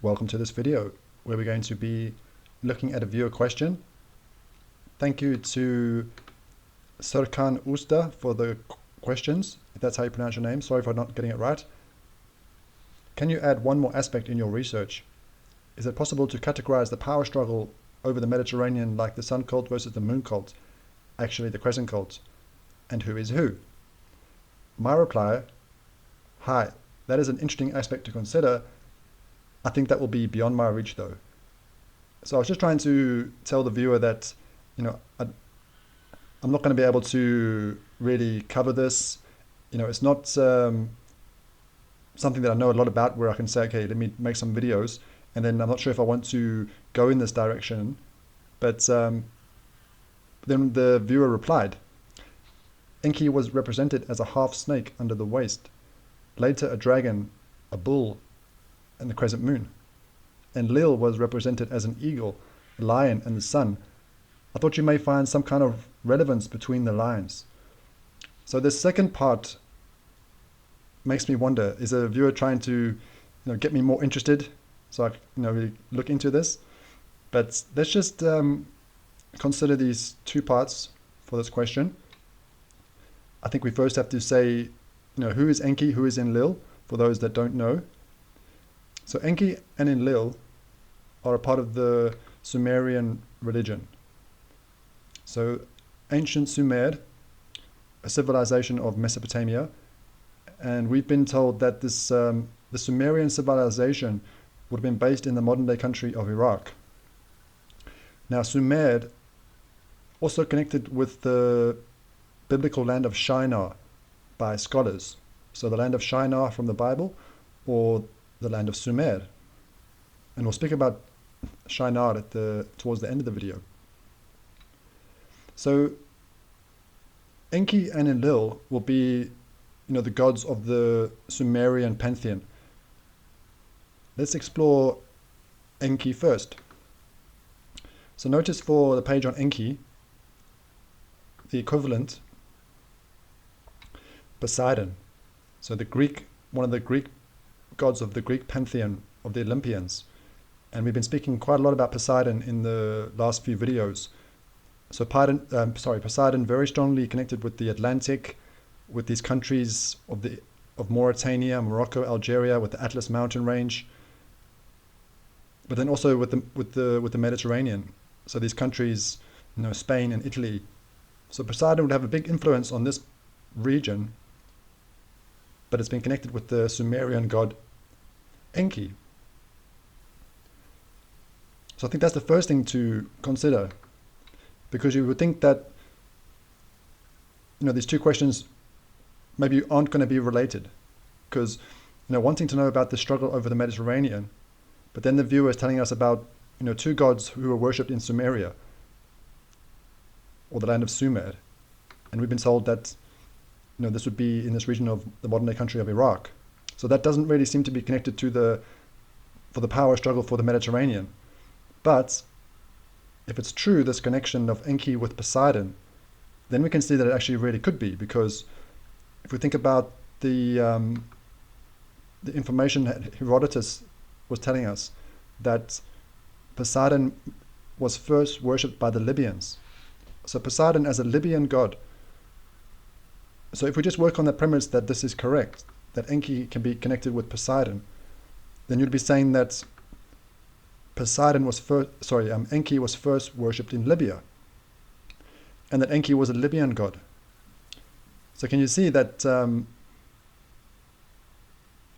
Welcome to this video where we're going to be looking at a viewer question. Thank you to Serkan Usta for the questions, if that's how you pronounce your name. Sorry for not getting it right. Can you add one more aspect in your research? Is it possible to categorize the power struggle over the Mediterranean like the sun cult versus the moon cult, actually the crescent cult, and who is who? My reply, hi, that is an interesting aspect to consider. I think that will be beyond my reach though. So I was just trying to tell the viewer that, I'm not going to be able to really cover this. It's not something that I know a lot about where I can say, okay, let me make some videos. And then I'm not sure if I want to go in this direction. But then the viewer replied, Enki was represented as a half snake under the waist, later a dragon, a bull, and the crescent moon. Enlil was represented as an eagle, a lion, and the sun. I thought you may find some kind of relevance between the lines. So this second part makes me wonder, is a viewer trying to get me more interested so I really look into this? But let's just consider these two parts for this question. I think we first have to say, who is Enki, who is Enlil, for those that don't know. So Enki and Enlil are a part of the Sumerian religion. So ancient Sumer, a civilization of Mesopotamia, and we've been told that this the Sumerian civilization would have been based in the modern-day country of Iraq. Now Sumer also connected with the biblical land of Shinar by scholars. So the land of Shinar from the Bible, or the land of Sumer. And we'll speak about Shinar towards the end of the video. So Enki and Enlil will be the gods of the Sumerian pantheon. Let's explore Enki first. So notice for the page on Enki, the equivalent, Poseidon. So one of the Greek gods of the Greek pantheon of the Olympians. And we've been speaking quite a lot about Poseidon in the last few videos. So Poseidon very strongly connected with the Atlantic, with these countries of Mauritania, Morocco, Algeria, with the Atlas mountain range, but then also with the Mediterranean. So these countries, Spain and Italy. So Poseidon would have a big influence on this region, but it's been connected with the Sumerian god Enki. So I think that's the first thing to consider, because you would think that these two questions maybe aren't going to be related, because wanting to know about the struggle over the Mediterranean, but then the viewer is telling us about two gods who were worshipped in Sumeria, or the land of Sumer, and we've been told that this would be in this region of the modern-day country of Iraq. So that doesn't really seem to be connected to for the power struggle for the Mediterranean. But if it's true, this connection of Enki with Poseidon, then we can see that it actually really could be, because if we think about the information that Herodotus was telling us, that Poseidon was first worshipped by the Libyans. So Poseidon as a Libyan god. So if we just work on the premise that this is correct, that Enki can be connected with Poseidon, then you'd be saying that Enki was first worshipped in Libya, and that Enki was a Libyan god. So can you see that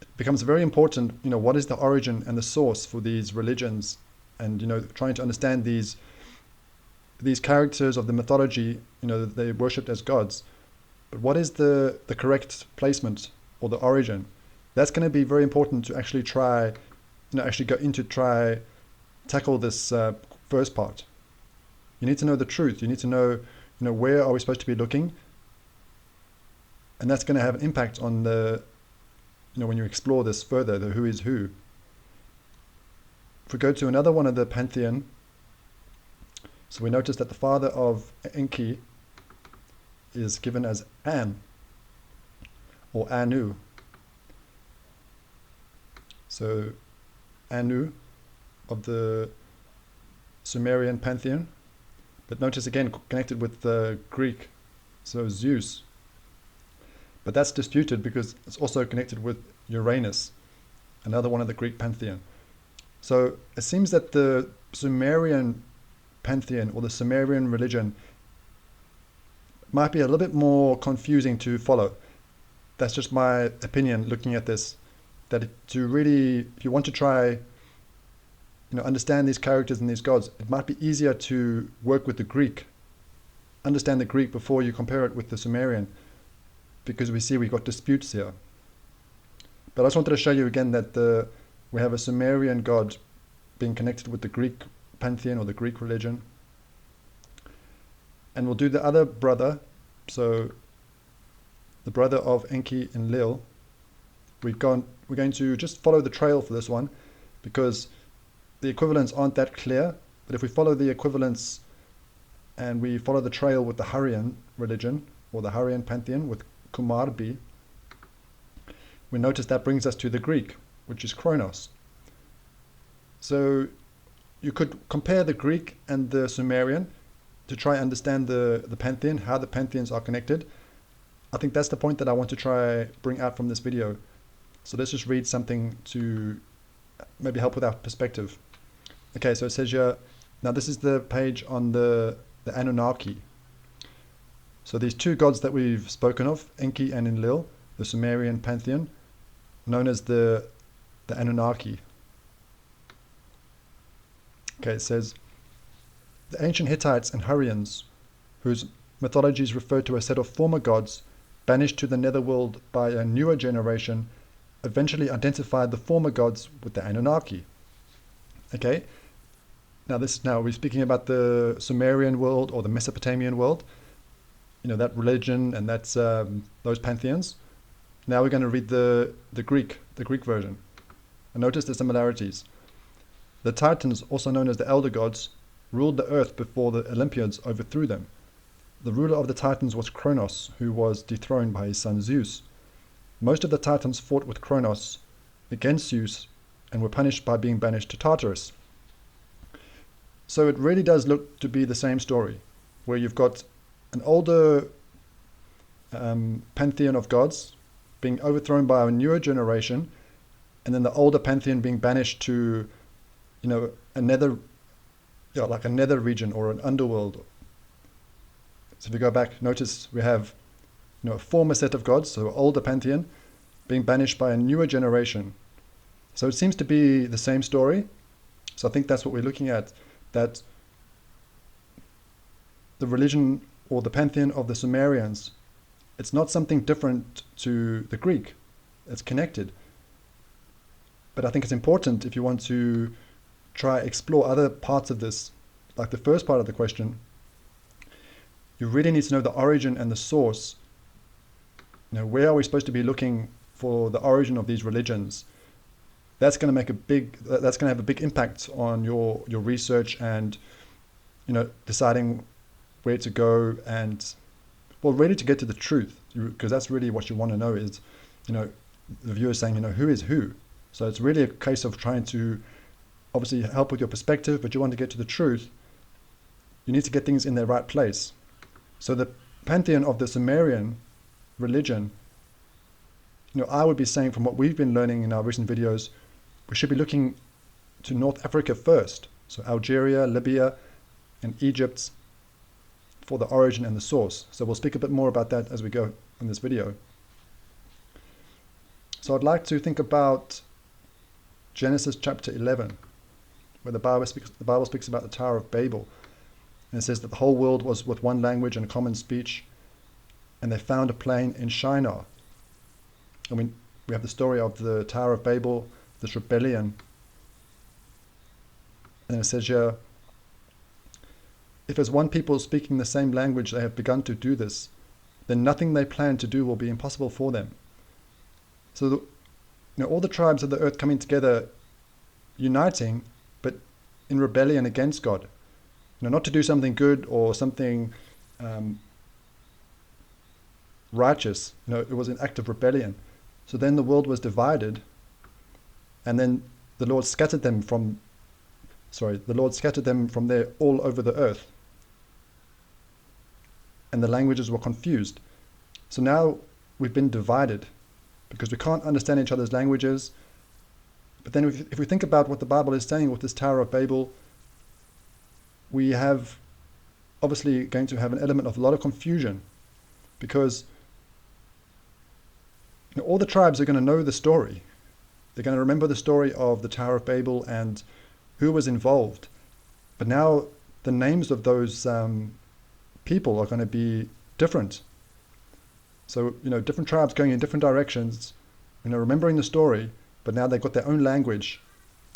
it becomes very important, what is the origin and the source for these religions, and trying to understand these characters of the mythology, that they worshipped as gods. But what is the correct placement or the origin? That's going to be very important to actually try, tackle this first part. You need to know the truth. You need to know, where are we supposed to be looking, and that's going to have an impact on when you explore this further, the who is who. If we go to another one of the pantheon, so we notice that the father of Enki is given as An, or Anu. So Anu of the Sumerian pantheon. But notice again, connected with the Greek, so Zeus. But that's disputed because it's also connected with Uranus, another one of the Greek pantheon. So it seems that the Sumerian pantheon or the Sumerian religion might be a little bit more confusing to follow. That's just my opinion looking at this. That to really, if you want to try, understand these characters and these gods, it might be easier to work with the Greek, understand the Greek before you compare it with the Sumerian, because we see we've got disputes here. But I just wanted to show you again that we have a Sumerian god being connected with the Greek pantheon or the Greek religion. And we'll do the other brother, so the brother of Enki and Enlil. We're going to just follow the trail for this one because the equivalents aren't that clear. But if we follow the equivalents and we follow the trail with the Hurrian religion or the Hurrian pantheon with Kumarbi, we notice that brings us to the Greek, which is Cronus. So you could compare the Greek and the Sumerian to try and understand the pantheon, how the pantheons are connected. I think that's the point that I want to try bring out from this video. So let's just read something to maybe help with our perspective. Okay, so it says here, now this is the page on the Annunaki. So these two gods that we've spoken of, Enki and Enlil, the Sumerian pantheon, known as the Annunaki. Okay, it says, the ancient Hittites and Hurrians, whose mythologies refer to a set of former gods banished to the netherworld by a newer generation, eventually identified the former gods with the Anunnaki. Okay, now we're speaking about the Sumerian world or the Mesopotamian world, that religion and that's those pantheons. Now we're going to read the Greek version. And notice the similarities. The Titans, also known as the elder gods, ruled the earth before the Olympiads overthrew them. The ruler of the Titans was Cronus, who was dethroned by his son Zeus. Most of the Titans fought with Cronus against Zeus and were punished by being banished to Tartarus. So it really does look to be the same story, where you've got an older pantheon of gods being overthrown by a newer generation, and then the older pantheon being banished to, like a nether region or an underworld. So if you go back, notice we have a former set of gods, so older pantheon, being banished by a newer generation. So it seems to be the same story. So I think that's what we're looking at, that the religion or the pantheon of the Sumerians, it's not something different to the Greek. It's connected. But I think it's important if you want to try explore other parts of this, like the first part of the question, you really need to know the origin and the source. Where are we supposed to be looking for the origin of these religions? That's going to have a big impact on your research and deciding where to go and really to get to the truth, because that's really what you want to know is the viewer saying who is who. So it's really a case of trying to obviously help with your perspective, but you want to get to the truth. You need to get things in their right place. So the pantheon of the Sumerian religion, I would be saying from what we've been learning in our recent videos, we should be looking to North Africa first. So Algeria, Libya, and Egypt for the origin and the source. So we'll speak a bit more about that as we go in this video. So I'd like to think about Genesis chapter 11, where the Bible speaks about the Tower of Babel. And it says that the whole world was with one language and common speech, and they found a plain in Shinar. And we have the story of the Tower of Babel, this rebellion. And it says here, if as one people speaking the same language they have begun to do this, then nothing they plan to do will be impossible for them. So all the tribes of the earth coming together, uniting, but in rebellion against God. Not to do something good or something righteous. It was an act of rebellion. So then the world was divided, and then the Lord scattered them from there all over the earth, and the languages were confused. So now we've been divided because we can't understand each other's languages. But then if we think about what the Bible is saying with this Tower of Babel, we have obviously going to have an element of a lot of confusion, because all the tribes are going to know the story. They're going to remember the story of the Tower of Babel and who was involved. But now the names of those people are going to be different. So, different tribes going in different directions, remembering the story, but now they've got their own language.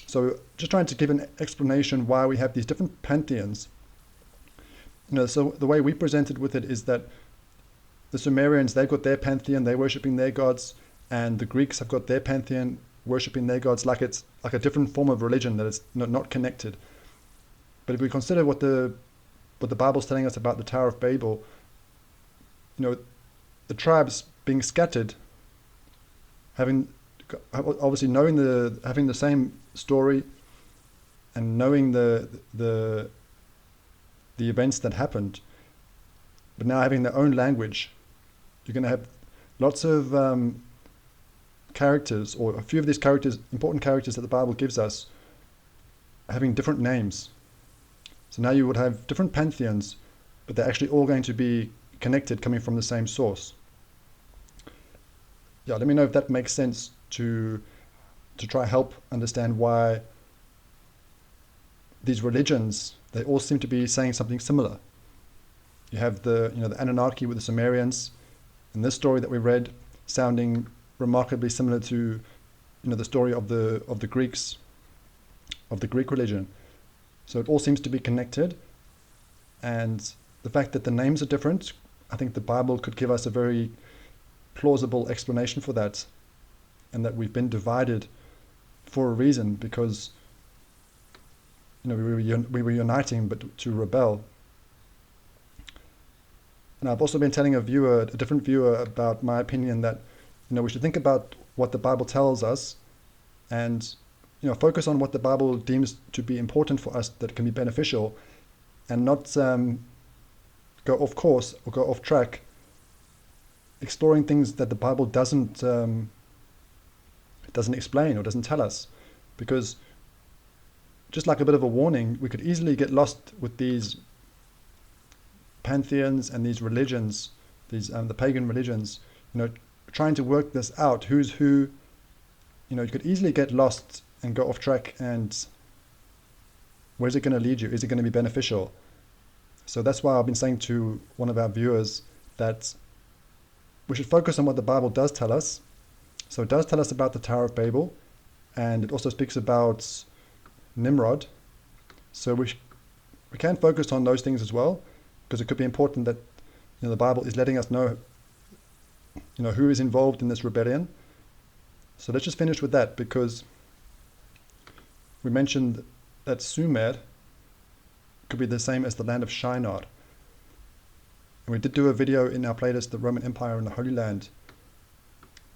So just trying to give an explanation why we have these different pantheons. So the way we presented with it is that the Sumerians, they've got their pantheon, they're worshipping their gods, and the Greeks have got their pantheon, worshipping their gods, like it's like a different form of religion that is not connected. But if we consider what the Bible's telling us about the Tower of Babel, the tribes being scattered, having the same story and knowing the events that happened, but now having their own language, you're going to have lots of characters, or a few of these characters, important characters that the Bible gives us, having different names. So now you would have different pantheons, but they're actually all going to be connected, coming from the same source. Yeah, let me know if that makes sense to try help understand why these religions, they all seem to be saying something similar. You have the Annunaki with the Sumerians, and this story that we read sounding remarkably similar to the story of the Greeks, of the Greek religion. So it all seems to be connected, and the fact that the names are different, I think the Bible could give us a very plausible explanation for that, and that we've been divided for a reason, because we were uniting but to rebel. And I've also been telling a different viewer about my opinion that we should think about what the Bible tells us, and focus on what the Bible deems to be important for us, that can be beneficial, and not go off course or go off track, exploring things that the Bible doesn't explain or doesn't tell us. Because just like a bit of a warning, we could easily get lost with these pantheons and these religions, the pagan religions, trying to work this out, who's who. You could easily get lost and go off track, and where's it going to lead you? Is it going to be beneficial? So that's why I've been saying to one of our viewers that we should focus on what the Bible does tell us. So it does tell us about the Tower of Babel, and it also speaks about Nimrod. So we can focus on those things as well, because it could be important that the Bible is letting us know who is involved in this rebellion. So let's just finish with that, because we mentioned that Sumer could be the same as the land of Shinar. And we did do a video in our playlist, The Roman Empire and the Holy Land,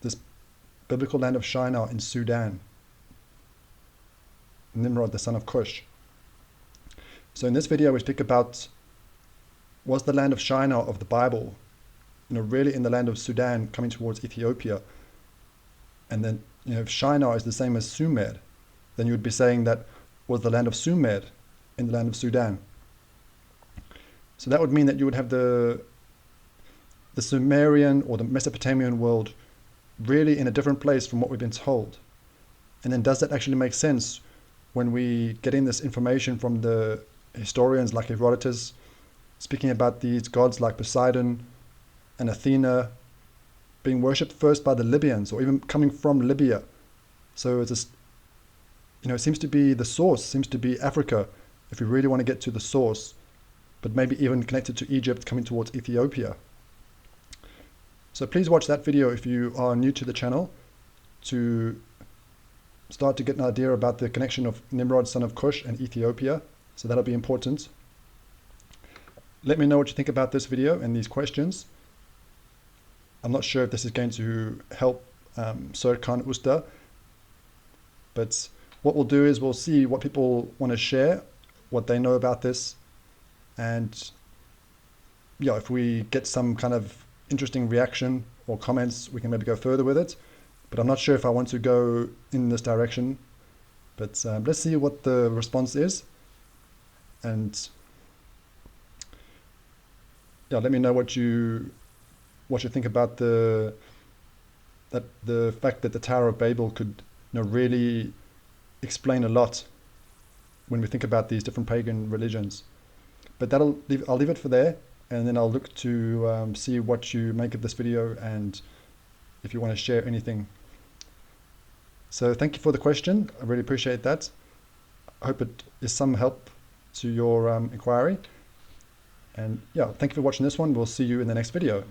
this biblical land of Shinar in Sudan, Nimrod, the son of Cush. So in this video we speak about, was the land of Shinar of the Bible really in the land of Sudan, coming towards Ethiopia? And then if Shinar is the same as Sumer, then you would be saying that was the land of Sumer in the land of Sudan. So that would mean that you would have the Sumerian or the Mesopotamian world really in a different place from what we've been told. And then does that actually make sense when we get in this information from the historians like Herodotus, speaking about these gods like Poseidon and Athena being worshipped first by the Libyans, or even coming from Libya? So it's it seems to be the source, seems to be Africa, if we really want to get to the source, but maybe even connected to Egypt, coming towards Ethiopia. So please watch that video if you are new to the channel, to start to get an idea about the connection of Nimrod, son of Cush, and Ethiopia. So that'll be important. Let me know what you think about this video and these questions. I'm not sure if this is going to help Sir Khan Usta, but what we'll do is we'll see what people want to share, what they know about this, and yeah, if we get some kind of interesting reaction or comments, we can maybe go further with it. But I'm not sure if I want to go in this direction. But let's see what the response is, and yeah, let me know what you think about the fact that the Tower of Babel could, really explain a lot when we think about these different pagan religions. But I'll leave it for there, and then I'll look to see what you make of this video and if you want to share anything. So thank you for the question. I really appreciate that. I hope it is some help to your inquiry. And yeah, thank you for watching this one. We'll see you in the next video.